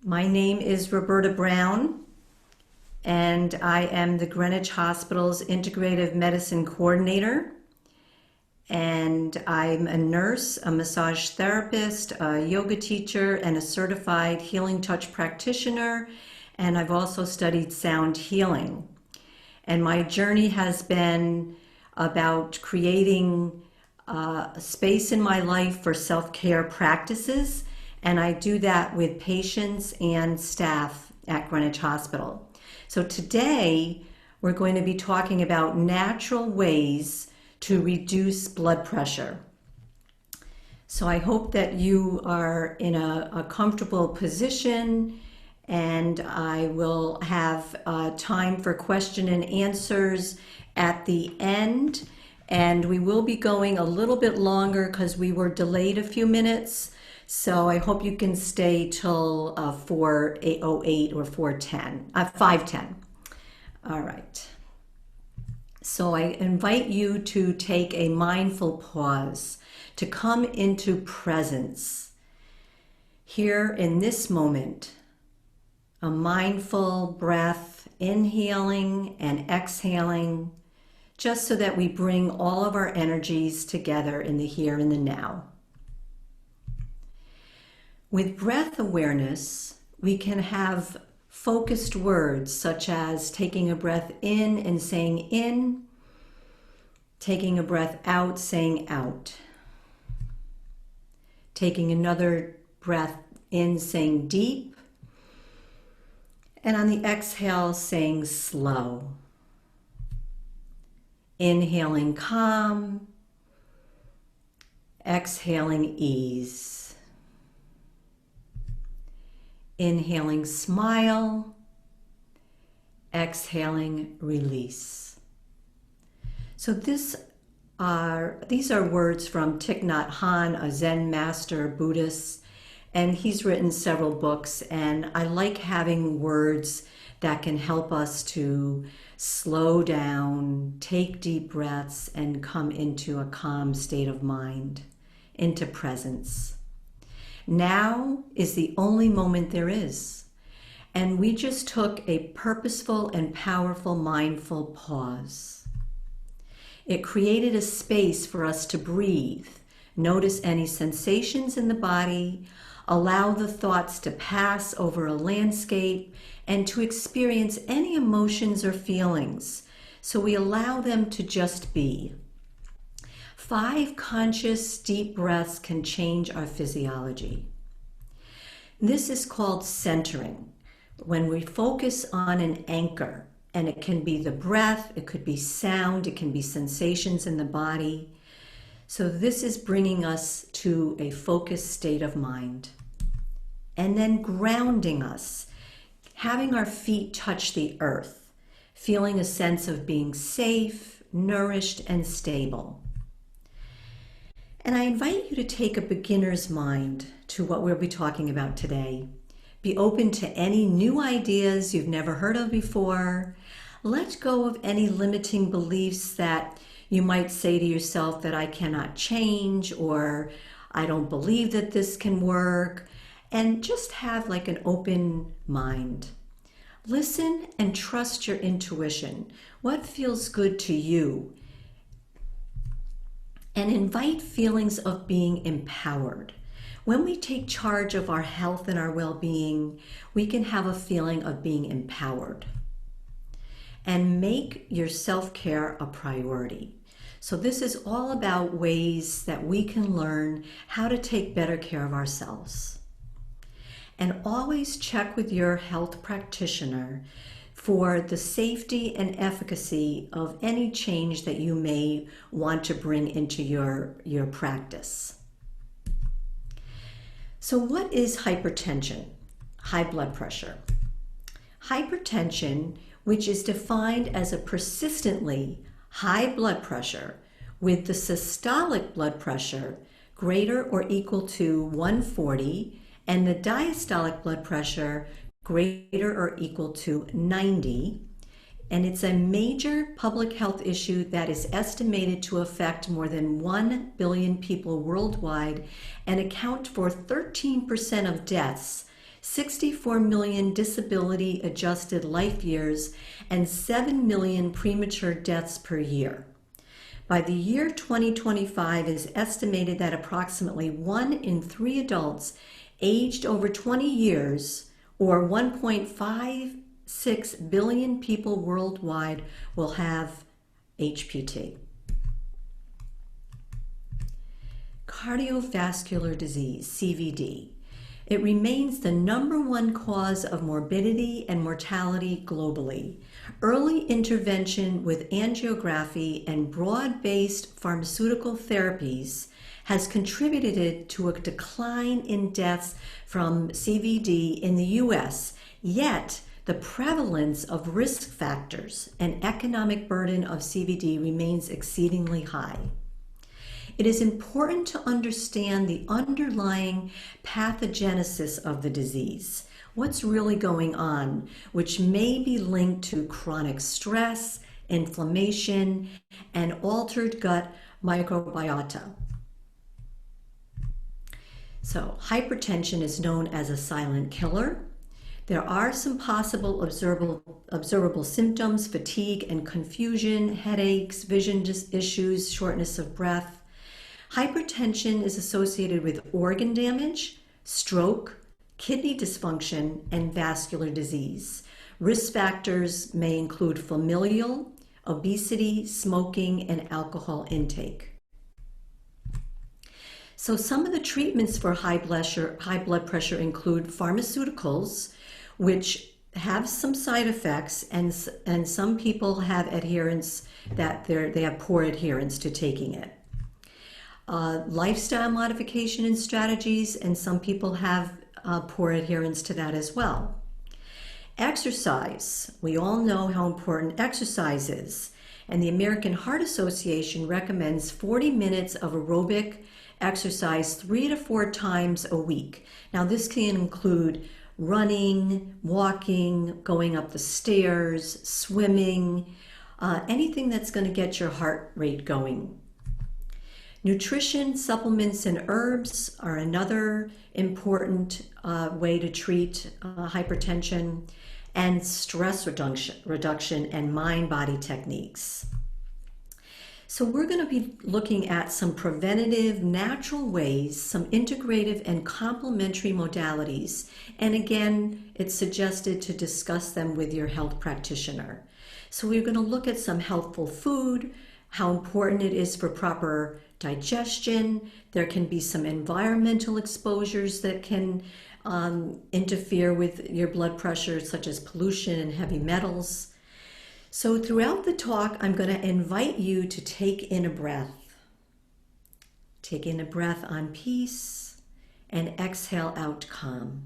My name is Roberta Brown, and I am the Greenwich Hospital's Integrative Medicine Coordinator. And I'm a nurse, a massage therapist, a yoga teacher, and a certified healing touch practitioner. And I've also studied sound healing. And my journey has been about creating a space in my life for self-care practices. And I do that with patients and staff at Greenwich Hospital. So today we're going to be talking about natural ways to reduce blood pressure. So I hope that you are in a comfortable position, and I will have time for question and answers at the end. And we will be going a little bit longer because we were delayed a few minutes. So I hope you can stay till 4:08 or 5:10. All right. So I invite you to take a mindful pause, to come into presence. Here in this moment, a mindful breath, inhaling and exhaling, just so that we bring all of our energies together in the here and the now. With breath awareness, we can have focused words such as taking a breath in and saying in, taking a breath out, saying out, taking another breath in, saying deep, and on the exhale, saying slow. Inhaling calm, exhaling ease. Inhaling smile, exhaling release. So these are words from Thich Nhat Hanh, a Zen master Buddhist, and he's written several books, and I like having words that can help us to slow down, take deep breaths, and come into a calm state of mind, into presence. Now is the only moment there is. And we just took a purposeful and powerful mindful pause. It created a space for us to breathe, notice any sensations in the body, allow the thoughts to pass over a landscape, and to experience any emotions or feelings. So we allow them to just be. 5 conscious deep breaths can change our physiology. This is called centering, when we focus on an anchor, and it can be the breath, it could be sound, it can be sensations in the body. So this is bringing us to a focused state of mind. And then grounding us, having our feet touch the earth, feeling a sense of being safe, nourished, and stable. And I invite you to take a beginner's mind to what we'll be talking about today. Be open to any new ideas you've never heard of before. Let go of any limiting beliefs that you might say to yourself that I cannot change, or I don't believe that this can work, and just have like an open mind. Listen and trust your intuition. What feels good to you? And invite feelings of being empowered. When we take charge of our health and our well-being, we can have a feeling of being empowered. And make your self-care a priority. So this is all about ways that we can learn how to take better care of ourselves. And always check with your health practitioner for the safety and efficacy of any change that you may want to bring into your practice. So what is hypertension? High blood pressure. Hypertension, which is defined as a persistently high blood pressure with the systolic blood pressure greater or equal to 140 and the diastolic blood pressure greater or equal to 90, and it's a major public health issue that is estimated to affect more than 1 billion people worldwide and account for 13% of deaths 64 million disability-adjusted life years, and 7 million premature deaths per year. By the year 2025, it is estimated that approximately 1 in 3 adults aged over 20 years, or 1.56 billion people worldwide, will have HPT. Cardiovascular disease, CVD. It remains the #1 cause of morbidity and mortality globally. Early intervention with angiography and broad-based pharmaceutical therapies has contributed to a decline in deaths from CVD in the US, yet the prevalence of risk factors and economic burden of CVD remains exceedingly high. It is important to understand the underlying pathogenesis of the disease, what's really going on, which may be linked to chronic stress, inflammation, and altered gut microbiota. So, hypertension is known as a silent killer. There are some possible observable symptoms: fatigue and confusion, headaches, vision issues, shortness of breath. Hypertension is associated with organ damage, stroke, kidney dysfunction, and vascular disease. Risk factors may include familial, obesity, smoking, and alcohol intake. So some of the treatments for high blood pressure include pharmaceuticals, which have some side effects, and some people have adherence that they have poor adherence to taking it. Lifestyle modification and strategies, and some people have poor adherence to that as well. Exercise. We all know how important exercise is, and the American Heart Association recommends 40 minutes of aerobic exercise 3 to 4 times a week. Now, this can include running, walking, going up the stairs, swimming, anything that's going to get your heart rate going. Nutrition, supplements, and herbs are another important way to treat hypertension, and stress reduction and mind-body techniques. So we're going to be looking at some preventative, natural ways, some integrative and complementary modalities. And again, it's suggested to discuss them with your health practitioner. So we're going to look at some healthful food, how important it is for proper digestion. There can be some environmental exposures that can interfere with your blood pressure, such as pollution and heavy metals. So throughout the talk, I'm going to invite you to take in a breath. Take in a breath on peace and exhale out calm.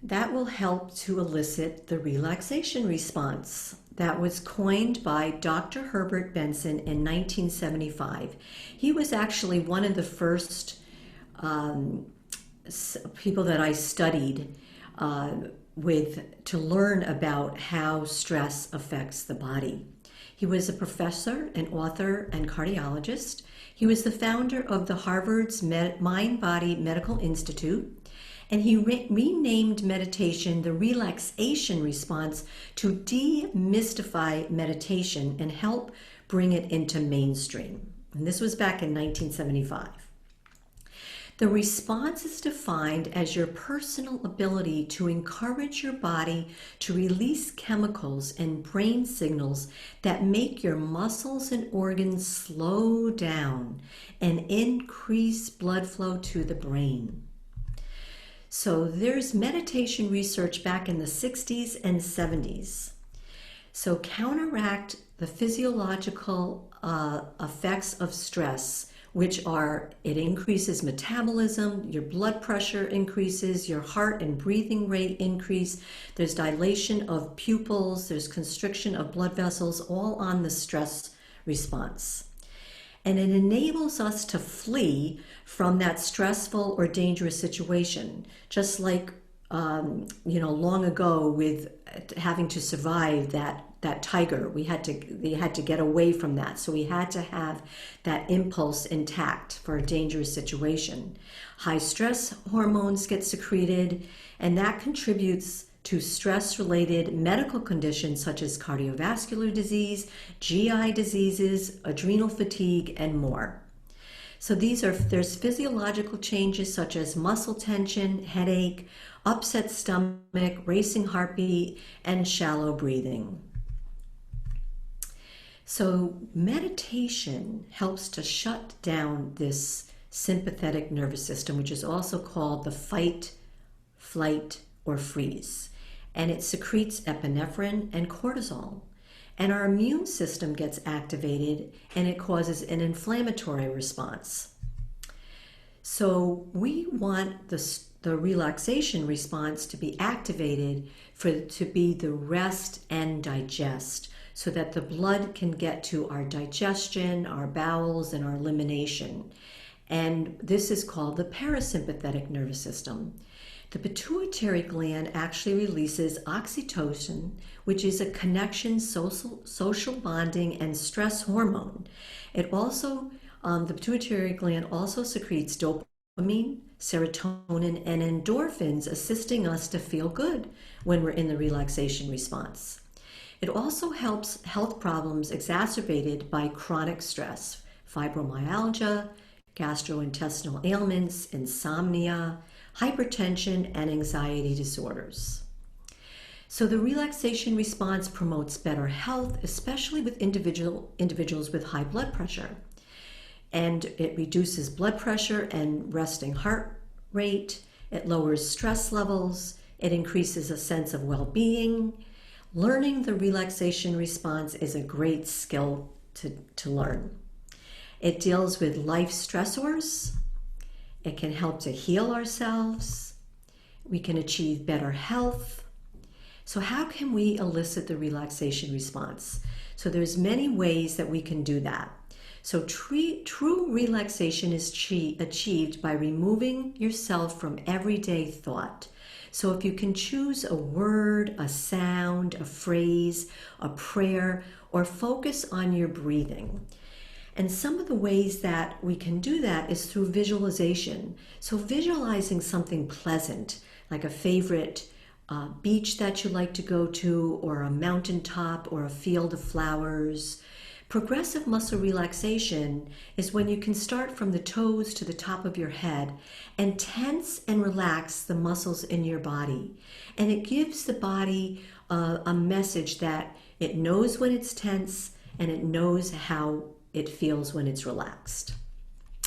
That will help to elicit the relaxation response that was coined by Dr. Herbert Benson in 1975. He was actually one of the first people that I studied to learn about how stress affects the body. He was a professor, an author, and cardiologist. He was the founder of the Harvard's Mind-Body Medical Institute, and he renamed meditation the Relaxation Response to demystify meditation and help bring it into mainstream. And this was back in 1975. The response is defined as your personal ability to encourage your body to release chemicals and brain signals that make your muscles and organs slow down and increase blood flow to the brain. So there's meditation research back in the 60s and 70s. So counteract the physiological effects of stress, which are, it increases metabolism, your blood pressure increases, your heart and breathing rate increase, there's dilation of pupils, there's constriction of blood vessels, all on the stress response. And it enables us to flee from that stressful or dangerous situation, just like long ago with having to survive that that tiger. They had to get away from that. So we had to have that impulse intact for a dangerous situation. High stress hormones get secreted, and that contributes to stress-related medical conditions such as cardiovascular disease, GI diseases, adrenal fatigue, and more. So there's physiological changes such as muscle tension, headache, upset stomach, racing heartbeat, and shallow breathing. So meditation helps to shut down this sympathetic nervous system, which is also called the fight, flight, or freeze. And it secretes epinephrine and cortisol. And our immune system gets activated, and it causes an inflammatory response. So we want the relaxation response to be activated to be the rest and digest, so that the blood can get to our digestion, our bowels, and our elimination. And this is called the parasympathetic nervous system. The pituitary gland actually releases oxytocin, which is a connection, social bonding, and stress hormone. It also, the pituitary gland also secretes dopamine, serotonin, and endorphins, assisting us to feel good when we're in the relaxation response. It also helps health problems exacerbated by chronic stress, fibromyalgia, gastrointestinal ailments, insomnia, hypertension, and anxiety disorders. So the relaxation response promotes better health, especially with individuals with high blood pressure. And it reduces blood pressure and resting heart rate. It lowers stress levels. It increases a sense of well-being. Learning the relaxation response is a great skill to learn. It deals with life stressors. It can help to heal ourselves. We can achieve better health. So how can we elicit the relaxation response? So there's many ways that we can do that. So true relaxation is achieved by removing yourself from everyday thought. So if you can choose a word, a sound, a phrase, a prayer, or focus on your breathing. And some of the ways that we can do that is through visualization. So visualizing something pleasant, like a favorite beach that you like to go to, or a mountaintop, or a field of flowers. Progressive muscle relaxation is when you can start from the toes to the top of your head and tense and relax the muscles in your body. And it gives the body a message that it knows when it's tense and it knows how it feels when it's relaxed.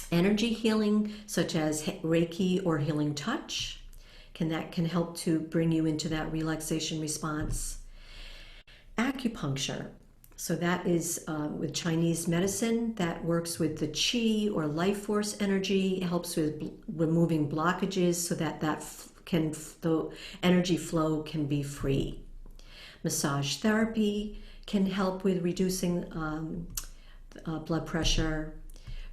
Energy healing, such as Reiki or healing touch, can help to bring you into that relaxation response. Acupuncture. So that is with Chinese medicine that works with the qi or life force energy. It helps with removing blockages so that the energy flow can be free. Massage therapy can help with reducing blood pressure.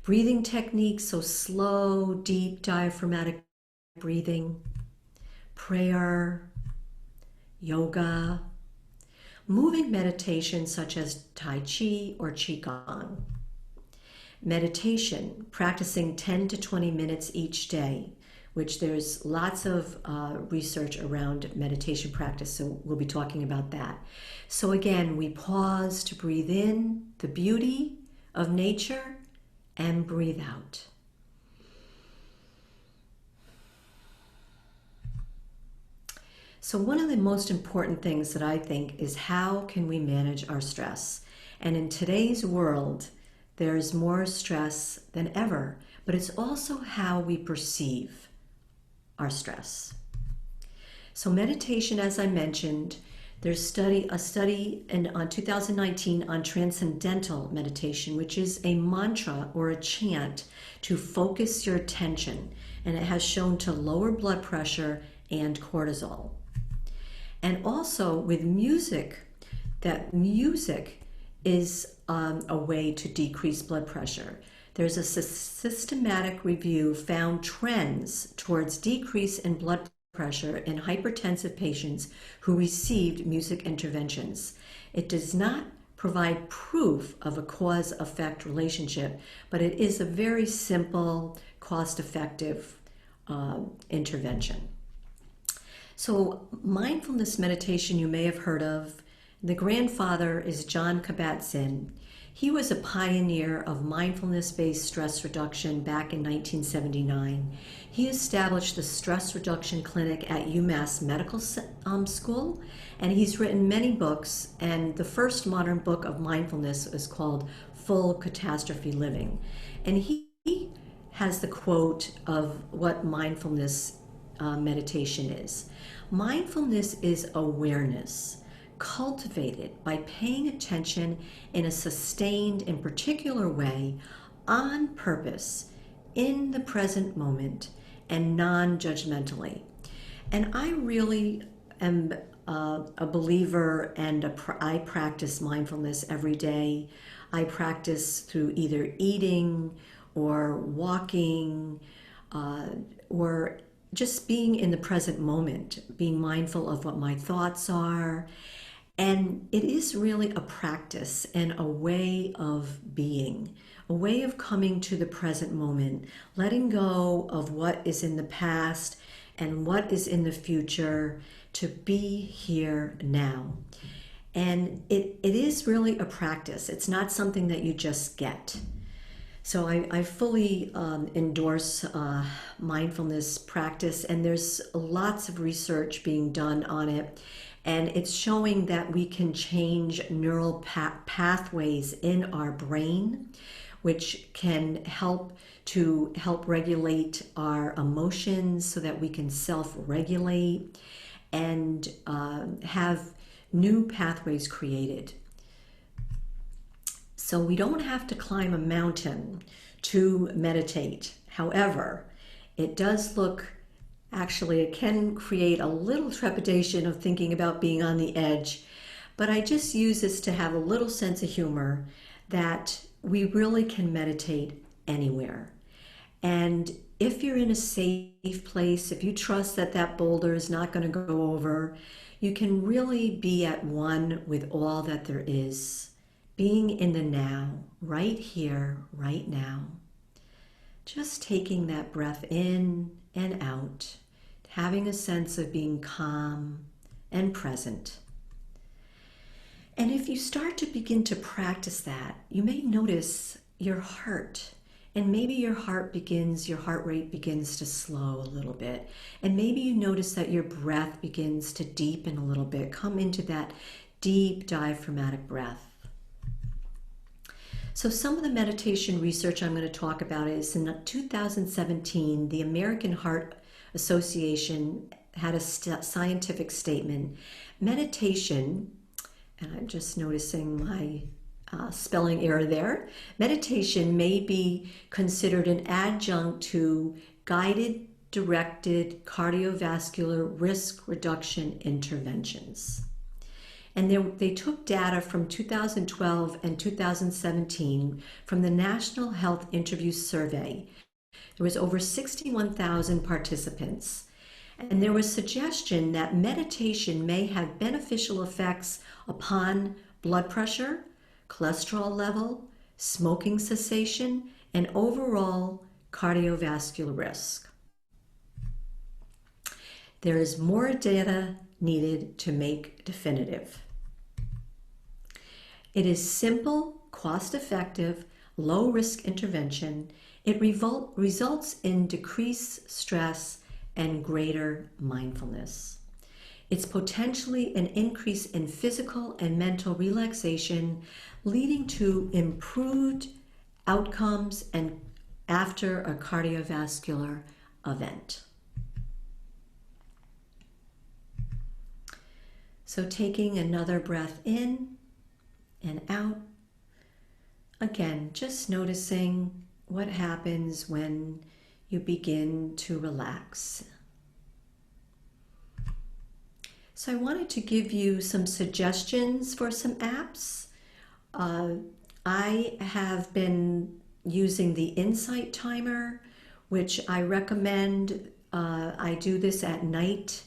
Breathing techniques, so slow, deep diaphragmatic breathing. Prayer, yoga. Moving meditation such as Tai Chi or Qigong. Meditation, practicing 10 to 20 minutes each day, which there's lots of research around meditation practice, so we'll be talking about that. So again, we pause to breathe in the beauty of nature and breathe out. So one of the most important things that I think is how can we manage our stress? And in today's world, there's more stress than ever, but it's also how we perceive our stress. So meditation, as I mentioned, there's a study on 2019 on transcendental meditation, which is a mantra or a chant to focus your attention, and it has shown to lower blood pressure and cortisol. And also with music, that music is a way to decrease blood pressure. There's a systematic review found trends towards decrease in blood pressure in hypertensive patients who received music interventions. It does not provide proof of a cause-effect relationship, but it is a very simple, cost-effective intervention. So mindfulness meditation you may have heard of. The grandfather is John Kabat-Zinn. He was a pioneer of mindfulness-based stress reduction back in 1979. He established the Stress Reduction Clinic at UMass Medical School, and he's written many books, and the first modern book of mindfulness is called Full Catastrophe Living. And he has the quote of what mindfulness meditation is. Mindfulness is awareness, cultivated by paying attention in a sustained and particular way, on purpose, in the present moment, and non-judgmentally. And I really am a believer, and I practice mindfulness every day. I practice through either eating or walking or just being in the present moment, being mindful of what my thoughts are. And it is really a practice and a way of being, a way of coming to the present moment, letting go of what is in the past and what is in the future, to be here now. And it is really a practice. It's not something that you just get. So I fully endorse mindfulness practice, and there's lots of research being done on it. And it's showing that we can change neural pathways in our brain, which can help regulate our emotions so that we can self-regulate and have new pathways created. So we don't have to climb a mountain to meditate. However, it does actually, it can create a little trepidation of thinking about being on the edge, but I just use this to have a little sense of humor that we really can meditate anywhere. And if you're in a safe place, if you trust that that boulder is not going to go over, you can really be at one with all that there is. Being in the now, right here, right now. Just taking that breath in and out, having a sense of being calm and present. And if you start to begin to practice that, you may notice your heart. And maybe your heart rate begins to slow a little bit. And maybe you notice that your breath begins to deepen a little bit, come into that deep diaphragmatic breath. So some of the meditation research I'm going to talk about is in 2017, the American Heart Association had a scientific statement. Meditation, and I'm just noticing my spelling error there. Meditation may be considered an adjunct to guided, directed cardiovascular risk reduction interventions. And they took data from 2012 and 2017 from the National Health Interview Survey. There was over 61,000 participants. And there was suggestion that meditation may have beneficial effects upon blood pressure, cholesterol level, smoking cessation, and overall cardiovascular risk. There is more data needed to make definitive. It is simple, cost-effective, low-risk intervention. It results in decreased stress and greater mindfulness. It's potentially an increase in physical and mental relaxation, leading to improved outcomes and after a cardiovascular event. So taking another breath in and out. Again, just noticing what happens when you begin to relax. So I wanted to give you some suggestions for some apps. I have been using the Insight Timer, which I recommend I do this at night.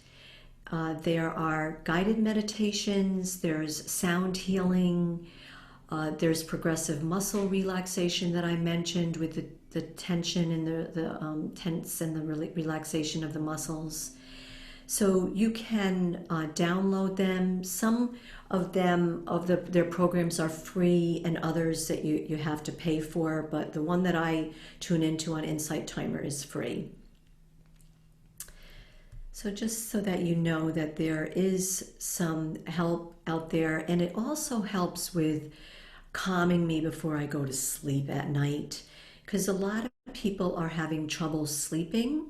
There are guided meditations, there's sound healing, there's progressive muscle relaxation that I mentioned with the tension and the tense and the relaxation of the muscles. So you can download them. Some of them, their programs are free, and others that you have to pay for, but the one that I tune into on Insight Timer is free. So just so that you know that there is some help out there, and it also helps with calming me before I go to sleep at night, because a lot of people are having trouble sleeping,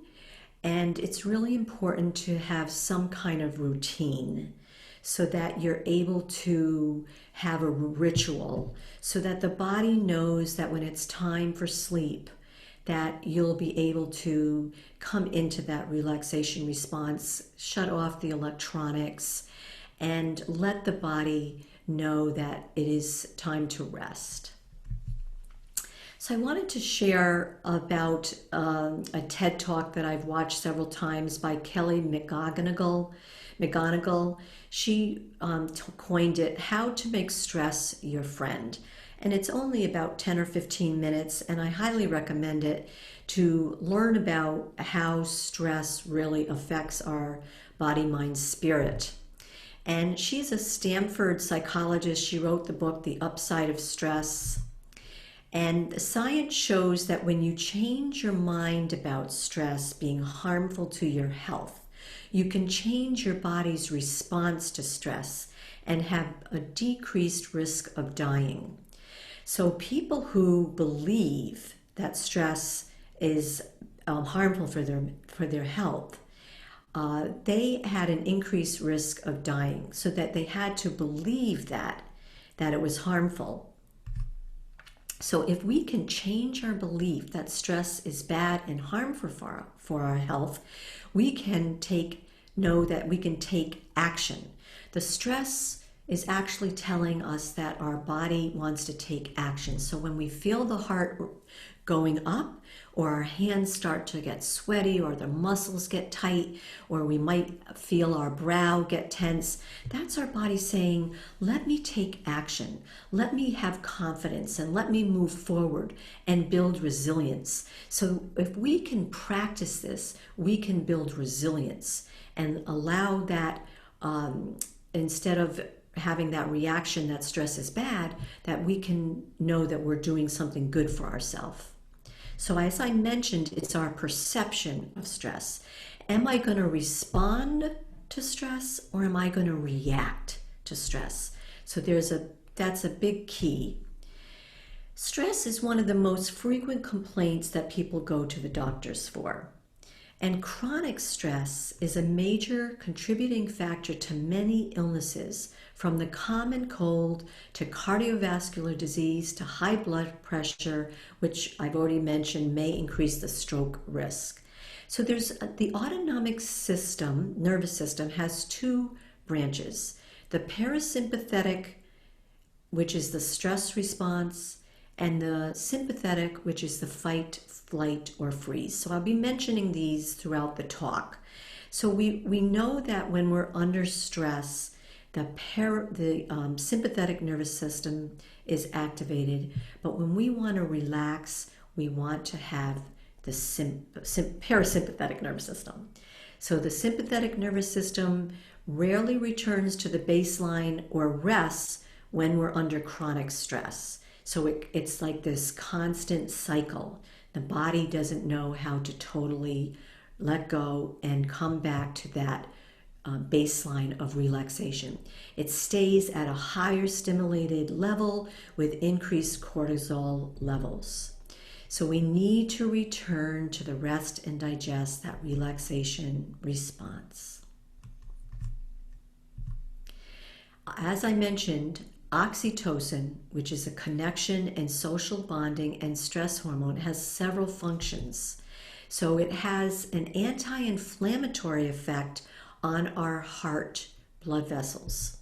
and it's really important to have some kind of routine so that you're able to have a ritual so that the body knows that when it's time for sleep, that you'll be able to come into that relaxation response, shut off the electronics, and let the body know that it is time to rest. So I wanted to share about a TED Talk that I've watched several times by Kelly McGonigal. She coined it, How to Make Stress Your Friend. And it's only about 10 or 15 minutes, and I highly recommend it to learn about how stress really affects our body, mind, spirit. And she's a Stanford psychologist. She wrote the book, The Upside of Stress. And the science shows that when you change your mind about stress being harmful to your health, you can change your body's response to stress and have a decreased risk of dying. So people who believe that stress is harmful for their health, they had an increased risk of dying, so that they had to believe that it was harmful. So if we can change our belief that stress is bad and harmful for our health, we can know that we can take action. The stress is actually telling us that our body wants to take action. So when we feel the heart going up, or our hands start to get sweaty, or the muscles get tight, or we might feel our brow get tense, that's our body saying, let me take action, let me have confidence, and let me move forward and build resilience. So if we can practice this, we can build resilience and allow that, instead of having that reaction that stress is bad, that we can know that we're doing something good for ourselves. So as I mentioned, it's our perception of stress. Am I going to respond to stress, or am I going to react to stress? So that's a big key. Stress is one of the most frequent complaints that people go to the doctors for. And chronic stress is a major contributing factor to many illnesses, from the common cold to cardiovascular disease to high blood pressure, which I've already mentioned may increase the stroke risk. So the autonomic system, nervous system, has two branches. The parasympathetic, which is the stress response, and the sympathetic, which is the fight, flight, or freeze. So I'll be mentioning these throughout the talk. So we know that when we're under stress, the sympathetic nervous system is activated, but when we want to relax, we want to have the parasympathetic nervous system. So the sympathetic nervous system rarely returns to the baseline or rests when we're under chronic stress. So it's like this constant cycle. The body doesn't know how to totally let go and come back to that baseline of relaxation. It stays at a higher stimulated level with increased cortisol levels. So we need to return to the rest and digest, that relaxation response. As I mentioned, oxytocin, which is a connection and social bonding and stress hormone, has several functions. So it has an anti-inflammatory effect on our heart blood vessels.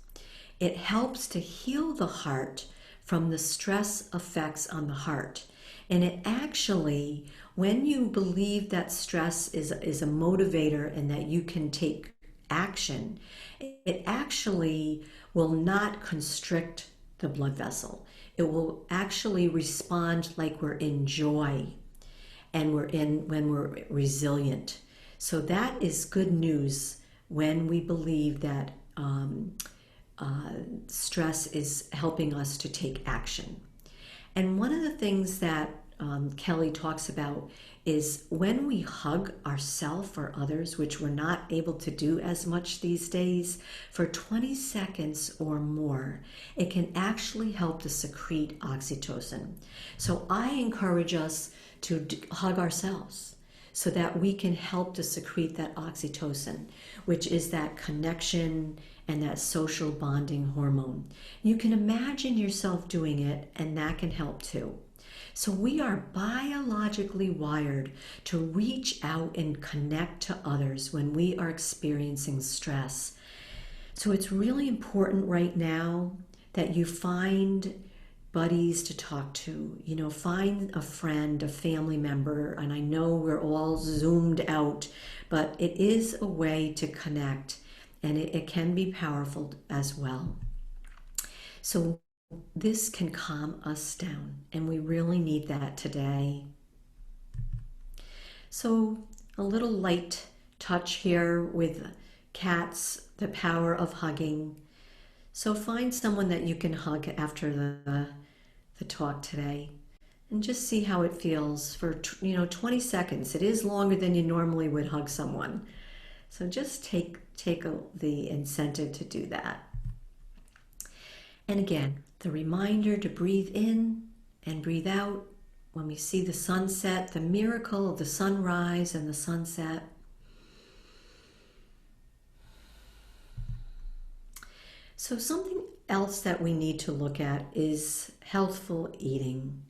It helps to heal the heart from the stress effects on the heart. And it actually, when you believe that stress is a motivator and that you can take action, it actually will not constrict the blood vessel. It will actually respond like we're in joy and when we're resilient. So that is good news when we believe that stress is helping us to take action. And one of the things that Kelly talks about is when we hug ourselves or others, which we're not able to do as much these days, for 20 seconds or more, it can actually help to secrete oxytocin. So I encourage us to hug ourselves so that we can help to secrete that oxytocin, which is that connection and that social bonding hormone. You can imagine yourself doing it, and that can help too. So we are biologically wired to reach out and connect to others when we are experiencing stress. So it's really important right now that you find buddies to talk to, find a friend, a family member, and I know we're all zoomed out, but it is a way to connect, and it can be powerful as well. So this can calm us down, and we really need that today. So a little light touch here with cats, the power of hugging. So find someone that you can hug after the talk today, and just see how it feels for 20 seconds. It is longer than you normally would hug someone. So just take the incentive to do that. And again, the reminder to breathe in and breathe out when we see the sunset, the miracle of the sunrise and the sunset. So something else that we need to look at is healthful eating.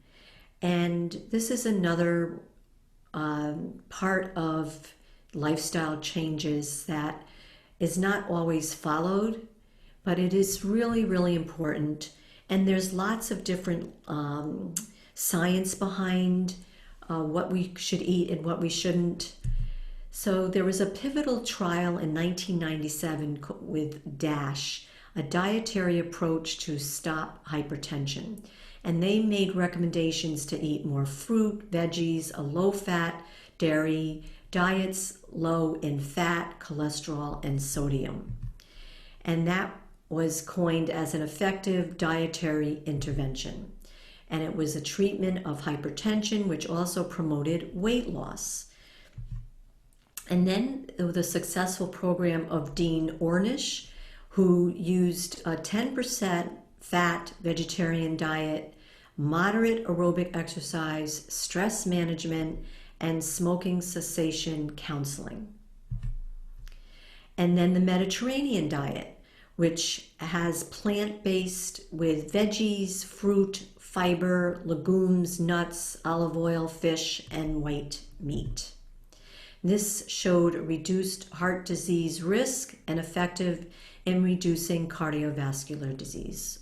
And this is another part of lifestyle changes that is not always followed, but it is really, really important. And there's lots of different science behind what we should eat and what we shouldn't. So there was a pivotal trial in 1997 with DASH, a dietary approach to stop hypertension. And they made recommendations to eat more fruit, veggies, a low-fat dairy, diets low in fat, cholesterol, and sodium. And that was coined as an effective dietary intervention. And it was a treatment of hypertension, which also promoted weight loss. And then the successful program of Dean Ornish, who used a 10% fat vegetarian diet, moderate aerobic exercise, stress management, and smoking cessation counseling. And then the Mediterranean diet, which has plant-based with veggies, fruit, fiber, legumes, nuts, olive oil, fish, and white meat. This showed reduced heart disease risk and effective in reducing cardiovascular disease.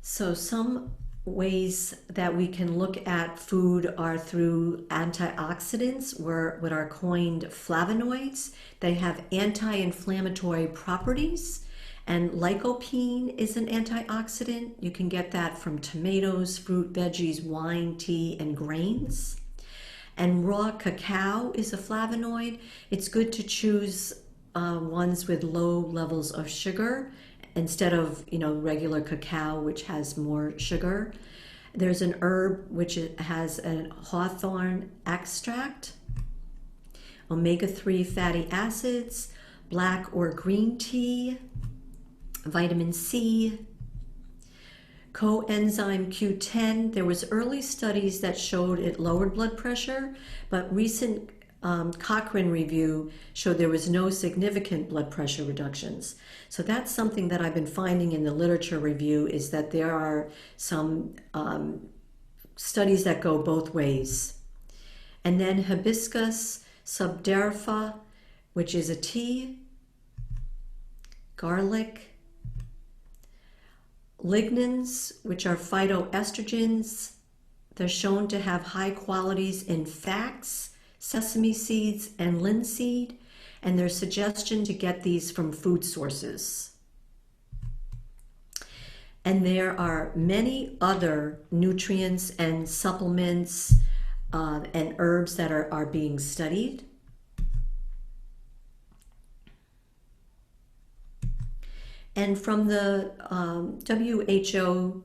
So some ways that we can look at food are through antioxidants, what are coined flavonoids. They have anti-inflammatory properties, and lycopene is an antioxidant. You can get that from tomatoes, fruit, veggies, wine, tea, and grains. And raw cacao is a flavonoid. It's good to choose ones with low levels of sugar instead of regular cacao, which has more sugar. There's an herb which has a hawthorn extract, omega-3 fatty acids, black or green tea, vitamin C, coenzyme Q10. There was early studies that showed it lowered blood pressure, but recent Cochrane review showed there was no significant blood pressure reductions. So that's something that I've been finding in the literature review, is that there are some studies that go both ways. And then hibiscus subderfa, which is a tea, garlic, Lignans, which are phytoestrogens, they're shown to have high qualities in flax, sesame seeds, and linseed, and there's suggestion to get these from food sources. And there are many other nutrients and supplements and herbs that are being studied. And from the WHO,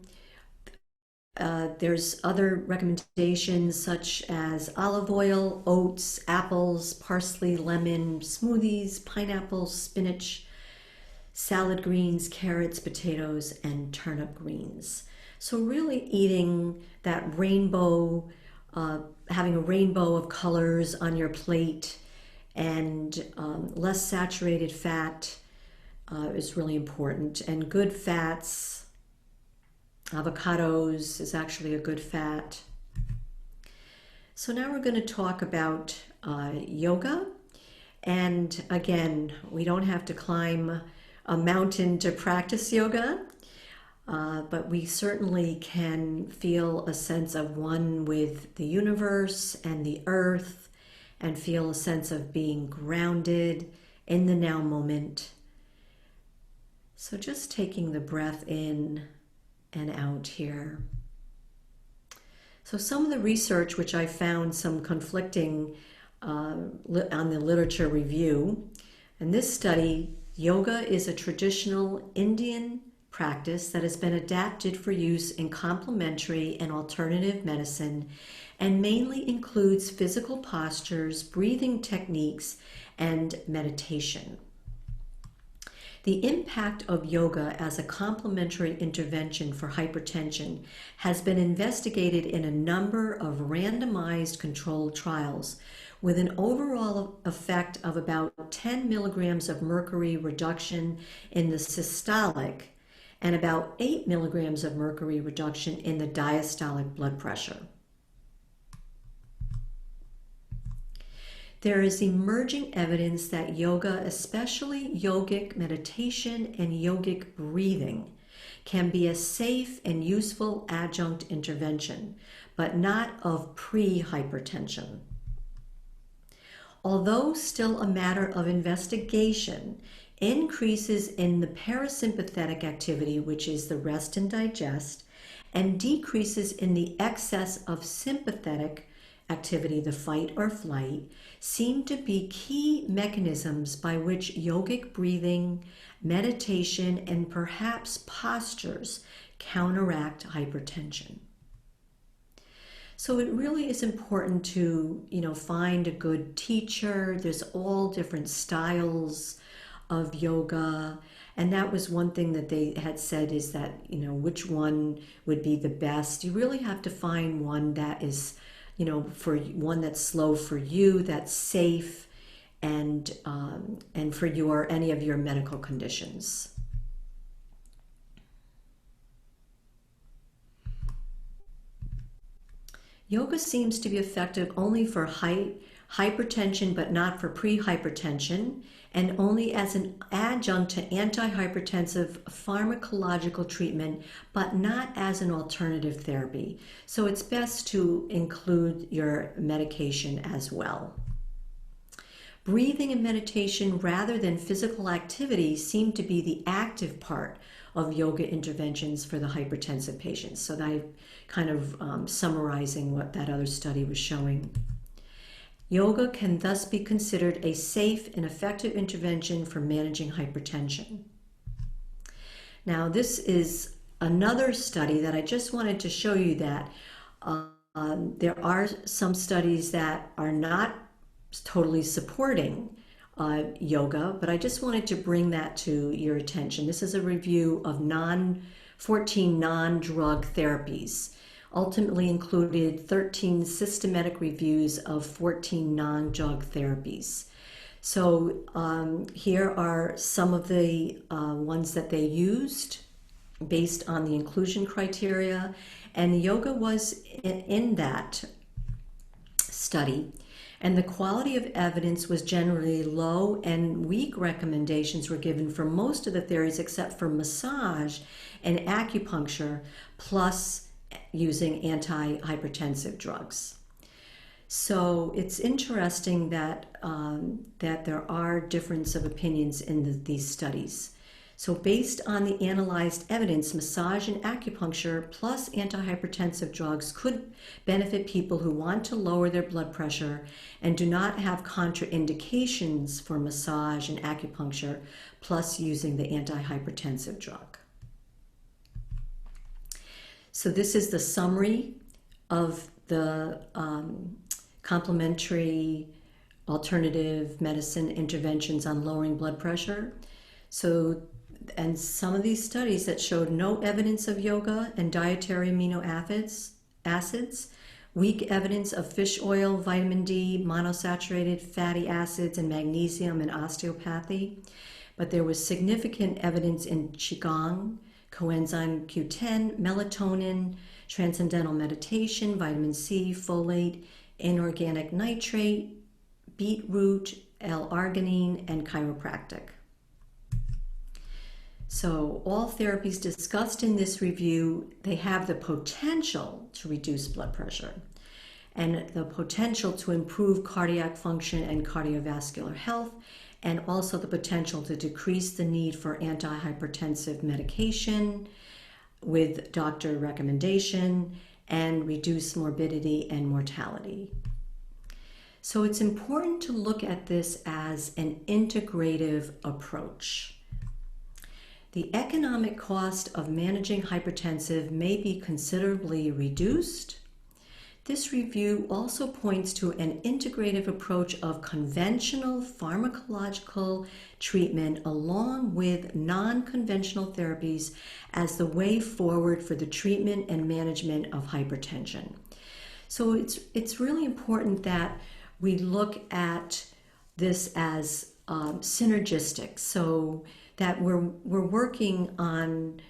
there's other recommendations such as olive oil, oats, apples, parsley, lemon, smoothies, pineapples, spinach, salad greens, carrots, potatoes, and turnip greens. So really eating that rainbow, having a rainbow of colors on your plate, and less saturated fat is really important. And good fats, avocados is actually a good fat. So now we're going to talk about yoga. And again, we don't have to climb a mountain to practice yoga, but we certainly can feel a sense of one with the universe and the earth, and feel a sense of being grounded in the now moment. So just taking the breath in and out here. So some of the research, which I found some conflicting on the literature review, in this study, yoga is a traditional Indian practice that has been adapted for use in complementary and alternative medicine, and mainly includes physical postures, breathing techniques, and meditation. The impact of yoga as a complementary intervention for hypertension has been investigated in a number of randomized controlled trials, with an overall effect of about 10 milligrams of mercury reduction in the systolic and about 8 milligrams of mercury reduction in the diastolic blood pressure. There is emerging evidence that yoga, especially yogic meditation and yogic breathing, can be a safe and useful adjunct intervention, but not of pre-hypertension. Although still a matter of investigation, increases in the parasympathetic activity, which is the rest and digest, and decreases in the excess of sympathetic activity, the fight or flight, seem to be key mechanisms by which yogic breathing, meditation, and perhaps postures counteract hypertension. So it really is important to, find a good teacher. There's all different styles of yoga. And that was one thing that they had said, is that, which one would be the best. You really have to find one that is, for one that's slow for you, that's safe, and for any of your medical conditions. Yoga seems to be effective only for hypertension, but not for pre-hypertension, and only as an adjunct to antihypertensive pharmacological treatment, but not as an alternative therapy. So it's best to include your medication as well. Breathing and meditation, rather than physical activity, seem to be the active part of yoga interventions for the hypertensive patients. So I'm kind of summarizing what that other study was showing. Yoga can thus be considered a safe and effective intervention for managing hypertension. Now, this is another study that I just wanted to show you that there are some studies that are not totally supporting yoga, but I just wanted to bring that to your attention. This is a review of 14 non-drug therapies. Ultimately included 13 systematic reviews of 14 non-drug therapies. So here are some of the ones that they used based on the inclusion criteria, and yoga was in that study, and the quality of evidence was generally low, and weak recommendations were given for most of the theories except for massage and acupuncture, plus using antihypertensive drugs. So it's interesting that that there are differences of opinions in these studies. So based on the analyzed evidence, massage and acupuncture plus antihypertensive drugs could benefit people who want to lower their blood pressure and do not have contraindications for massage and acupuncture plus using the antihypertensive drug. So this is the summary of the complementary alternative medicine interventions on lowering blood pressure. So, and some of these studies that showed no evidence of yoga and dietary amino acids, weak evidence of fish oil, vitamin D, monosaturated fatty acids, and magnesium and osteopathy. But there was significant evidence in Qigong, coenzyme Q10, melatonin, transcendental meditation, vitamin C, folate, inorganic nitrate, beetroot, L-arginine, and chiropractic. So all therapies discussed in this review, they have the potential to reduce blood pressure and the potential to improve cardiac function and cardiovascular health, and also the potential to decrease the need for antihypertensive medication with doctor recommendation and reduce morbidity and mortality. So it's important to look at this as an integrative approach. The economic cost of managing hypertensive may be considerably reduced. This review also points to an integrative approach of conventional pharmacological treatment along with non-conventional therapies as the way forward for the treatment and management of hypertension. So it's really important that we look at this as synergistic, so that we're working on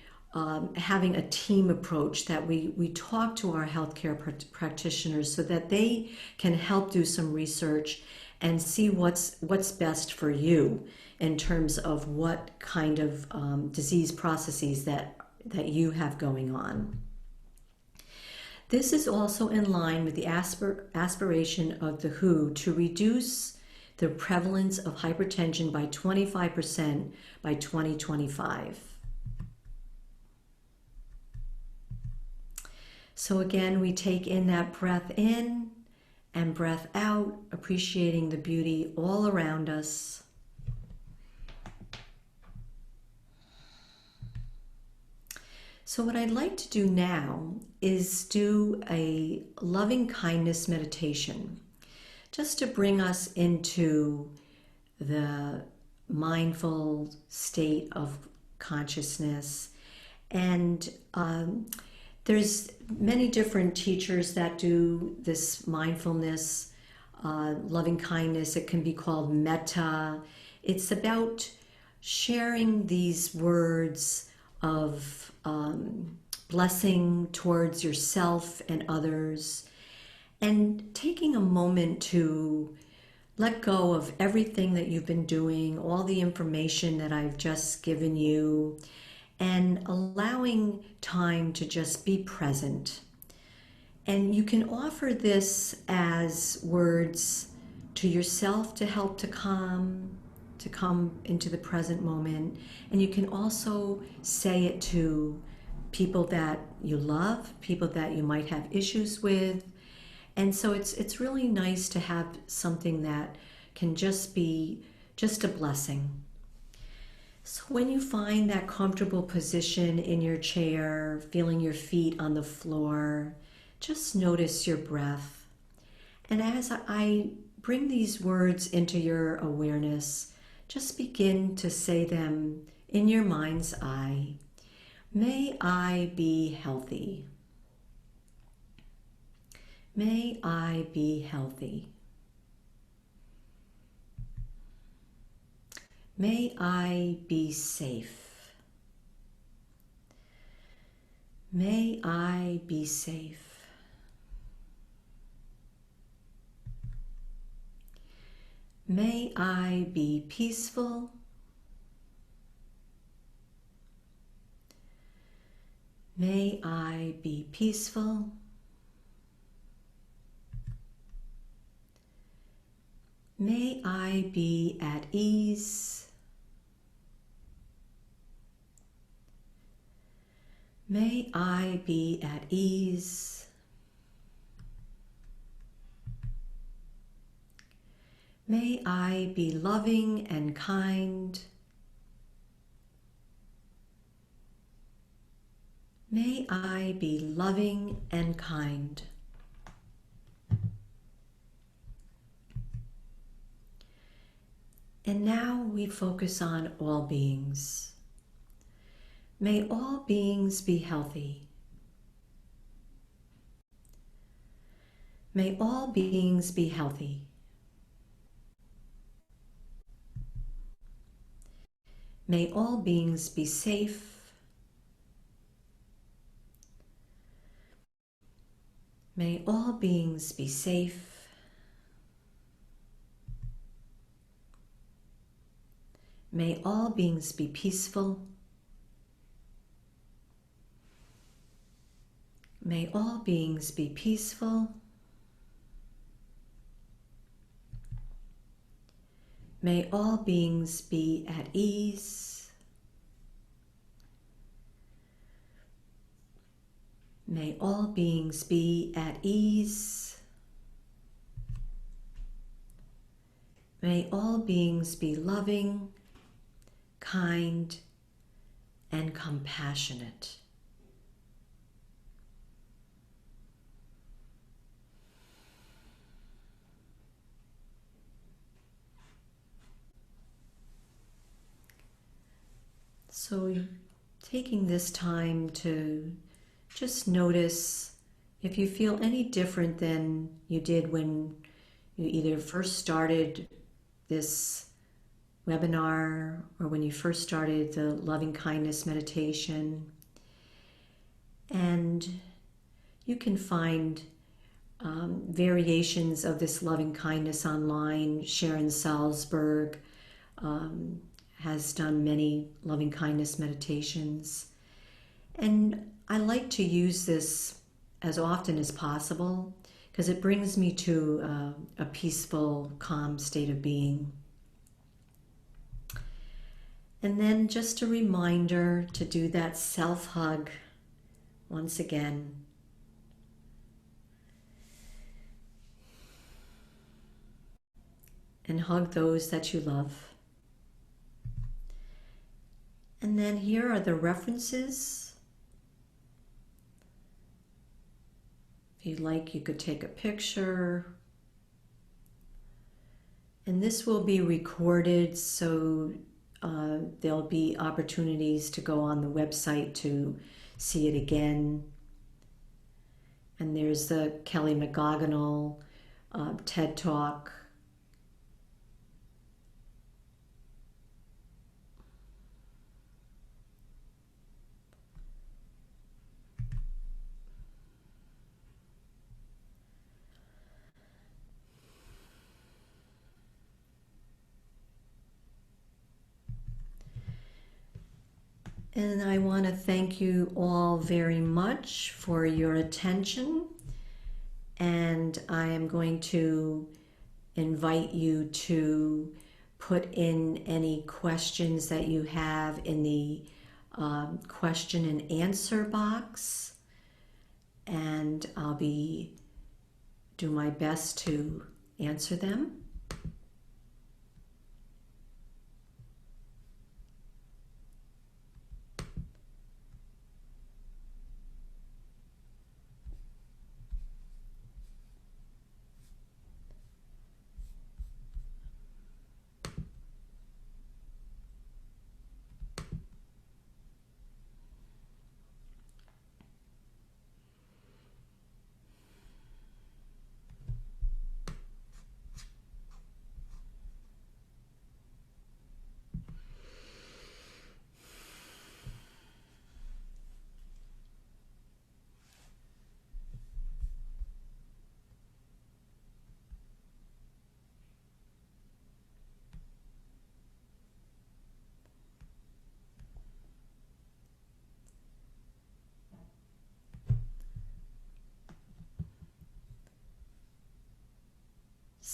having a team approach, that we talk to our healthcare practitioners so that they can help do some research and see what's best for you in terms of what kind of disease processes that you have going on. This is also in line with the aspiration of the WHO to reduce the prevalence of hypertension by 25% by 2025. So again, we take in that breath in and breath out, appreciating the beauty all around us. So what I'd like to do now is do a loving kindness meditation, just to bring us into the mindful state of consciousness. And there's many different teachers that do this mindfulness, loving kindness. It can be called metta. It's about sharing these words of blessing towards yourself and others, and taking a moment to let go of everything that you've been doing, all the information that I've just given you, and allowing time to just be present. And you can offer this as words to yourself to help to come into the present moment. And you can also say it to people that you love, people that you might have issues with. And so it's really nice to have something that can just be just a blessing. So when you find that comfortable position in your chair, feeling your feet on the floor, just notice your breath. And as I bring these words into your awareness, just begin to say them in your mind's eye. May I be healthy. May I be healthy. May I be safe. May I be safe. May I be peaceful. May I be peaceful. May I be at ease. May I be at ease. May I be loving and kind. May I be loving and kind. And now we focus on all beings. May all beings be healthy. May all beings be healthy. May all beings be safe. May all beings be safe. May all beings be peaceful. May all beings be peaceful. May all beings be at ease. May all beings be at ease. May all beings be loving, kind, and compassionate. So taking this time to just notice if you feel any different than you did when you either first started this webinar or when you first started the loving kindness meditation. And you can find variations of this loving kindness online. Sharon Salzberg has done many loving kindness meditations. And I like to use this as often as possible because it brings me to a peaceful, calm state of being. And then just a reminder to do that self-hug once again. And hug those that you love. And then here are the references. If you'd like, you could take a picture. And this will be recorded, so there'll be opportunities to go on the website to see it again. And there's the Kelly McGonigal TED Talk. And I want to thank you all very much for your attention. And I am going to invite you to put in any questions that you have in the question and answer box. And I'll do my best to answer them.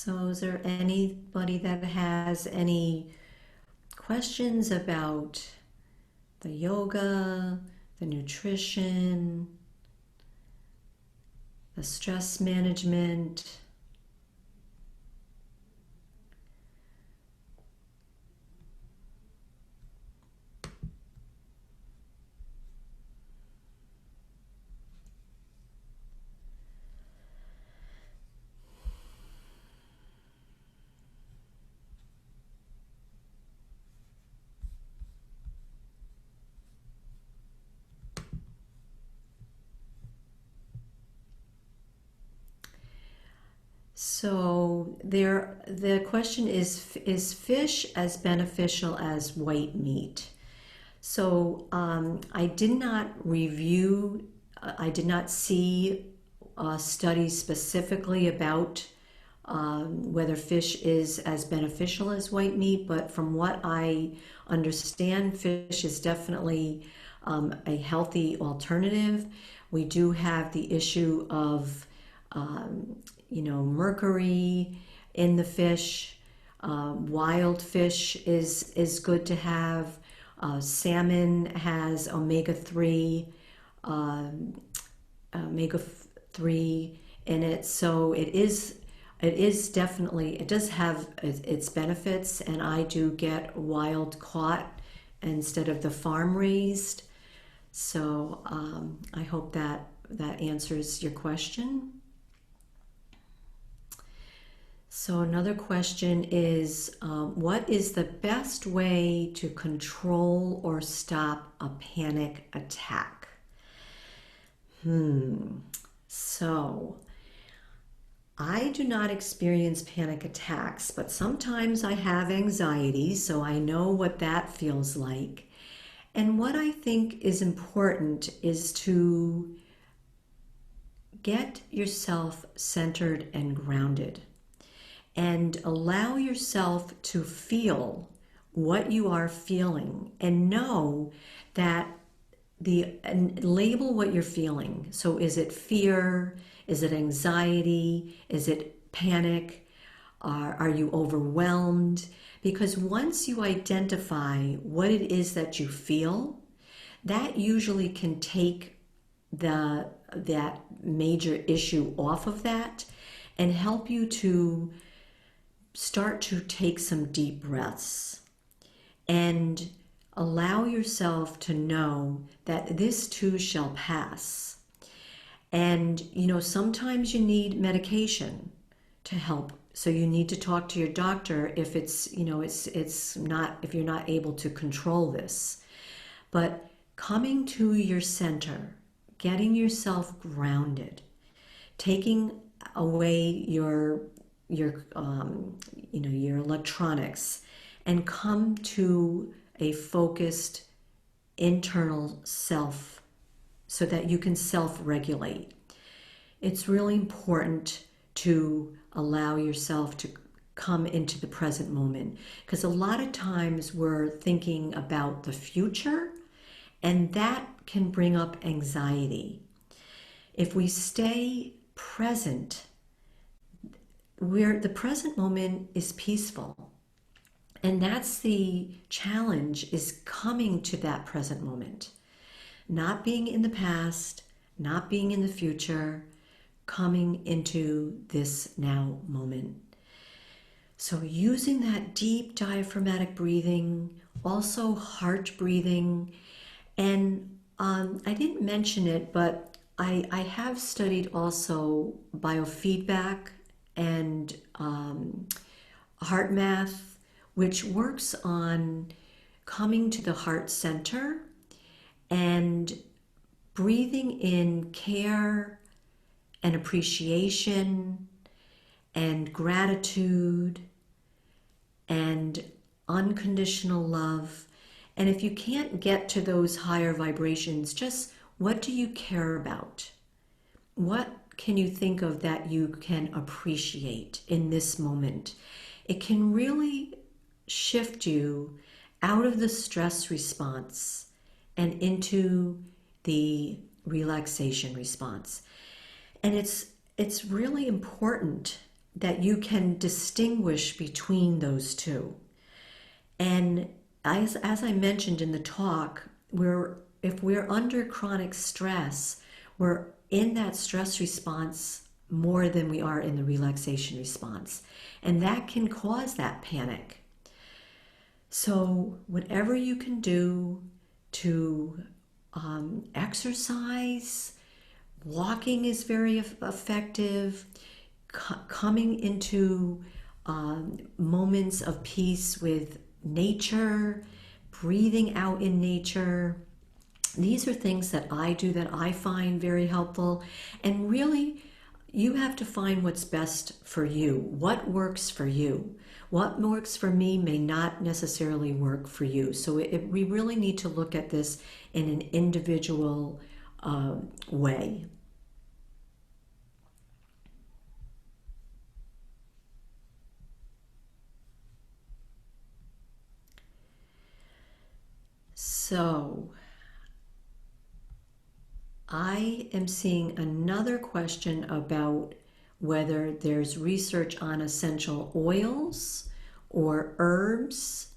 So is there anybody that has any questions about the yoga, the nutrition, the stress management? So the question is fish as beneficial as white meat? So I did not review, I did not see studies specifically about whether fish is as beneficial as white meat, but from what I understand, fish is definitely a healthy alternative. We do have the issue of mercury in the fish. Wild fish is good to have. Salmon has omega 3 in it, so it is definitely, it does have its benefits, and I do get wild caught instead of the farm raised. So I hope that answers your question. So another question is, what is the best way to control or stop a panic attack? So I do not experience panic attacks, but sometimes I have anxiety, so I know what that feels like. And what I think is important is to get yourself centered and grounded, and allow yourself to feel what you are feeling, and know that and label what you're feeling. So is it fear? Is it anxiety? Is it panic? Are you overwhelmed? Because once you identify what it is that you feel, that usually can take that major issue off of that and help you to start to take some deep breaths and allow yourself to know that this too shall pass. And sometimes you need medication to help. So you need to talk to your doctor if it's not, if you're not able to control this. But coming to your center, getting yourself grounded, taking away your electronics, and come to a focused internal self so that you can self-regulate. It's really important to allow yourself to come into the present moment, because a lot of times we're thinking about the future, and that can bring up anxiety. If we stay present, the present moment is peaceful. And that's the challenge, is coming to that present moment. Not being in the past, not being in the future, coming into this now moment. So using that deep diaphragmatic breathing, also heart breathing. And I didn't mention it, but I have studied also biofeedback and heart math, which works on coming to the heart center and breathing in care and appreciation and gratitude and unconditional love. And if you can't get to those higher vibrations, just what do you care about? What can you think of that you can appreciate in this moment? It can really shift you out of the stress response and into the relaxation response. And it's really important that you can distinguish between those two. And as I mentioned in the talk, if we're under chronic stress, we're in that stress response more than we are in the relaxation response. And that can cause that panic. So whatever you can do to exercise, walking is very effective, coming into moments of peace with nature, breathing out in nature. These are things that I do that I find very helpful. And really, you have to find what's best for you. What works for you? What works for me may not necessarily work for you. So we really need to look at this in an individual way. So I am seeing another question about whether there's research on essential oils or herbs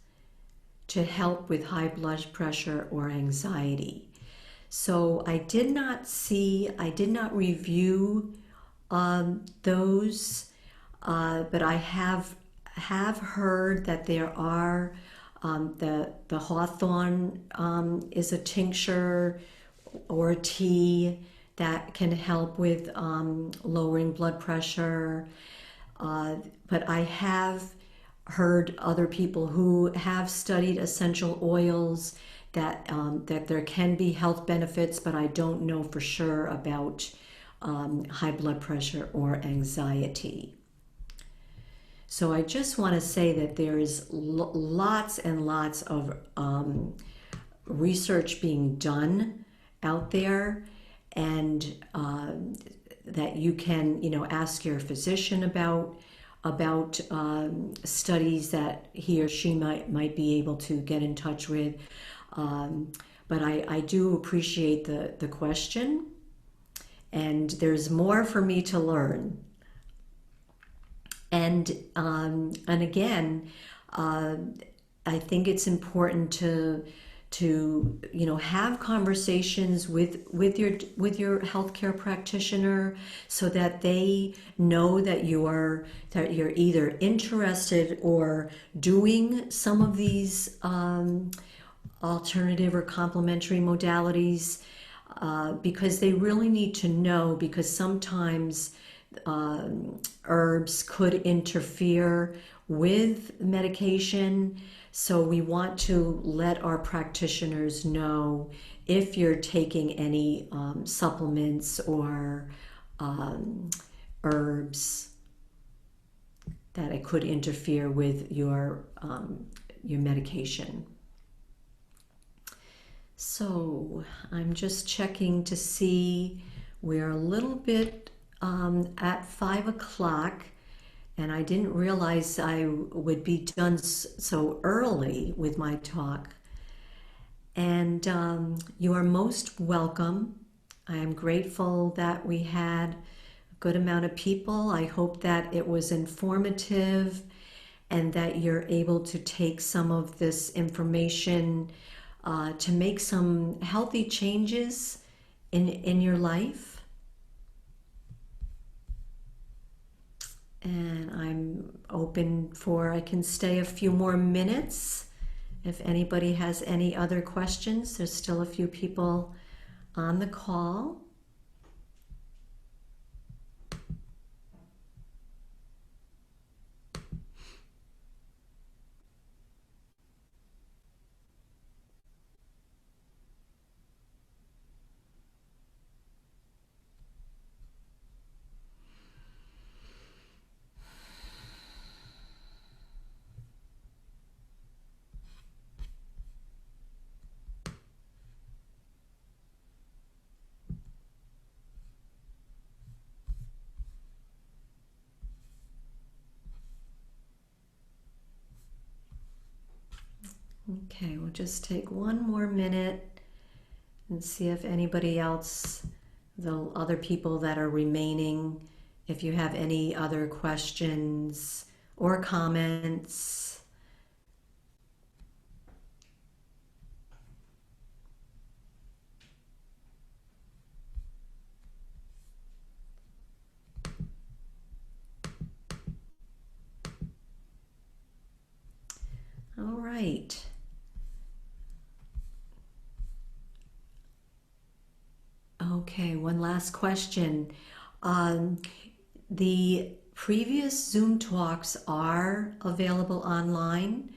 to help with high blood pressure or anxiety. So I did not review those, but I have heard that there are the hawthorn is a tincture or a tea that can help with lowering blood pressure. But I have heard other people who have studied essential oils that there can be health benefits, but I don't know for sure about high blood pressure or anxiety. So I just want to say that there is lots and lots of research being done out there, and that you can, ask your physician about studies that he or she might be able to get in touch with. But I do appreciate the question, and there's more for me to learn. And again, I think it's important to have conversations with your healthcare practitioner, so that they know that you're either interested or doing some of these alternative or complementary modalities, because they really need to know, because sometimes herbs could interfere with medication. So we want to let our practitioners know if you're taking any supplements or herbs that it could interfere with your medication. So I'm just checking to see, we're a little bit at 5 o'clock, and I didn't realize I would be done so early with my talk. And you are most welcome. I am grateful that we had a good amount of people. I hope that it was informative and that you're able to take some of this information to make some healthy changes in your life. And I'm open I can stay a few more minutes if anybody has any other questions. There's still a few people on the call. Okay, we'll just take one more minute and see if anybody else, the other people that are remaining, if you have any other questions or comments. All right. Okay, one last question. The previous Zoom talks are available online.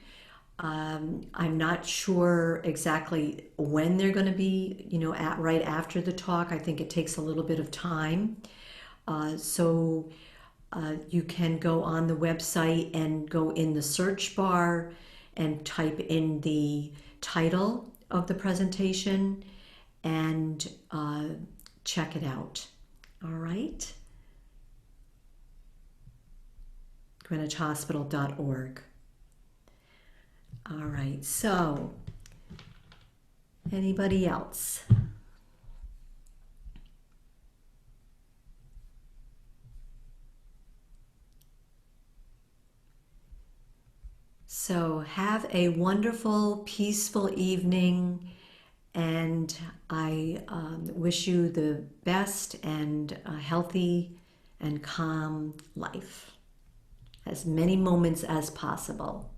I'm not sure exactly when they're going to be, right after the talk. I think it takes a little bit of time. So you can go on the website and go in the search bar and type in the title of the presentation and check it out. All right. GreenwichHospital.org. All right, so anybody else? So have a wonderful, peaceful evening, and I wish you the best and a healthy and calm life. As many moments as possible.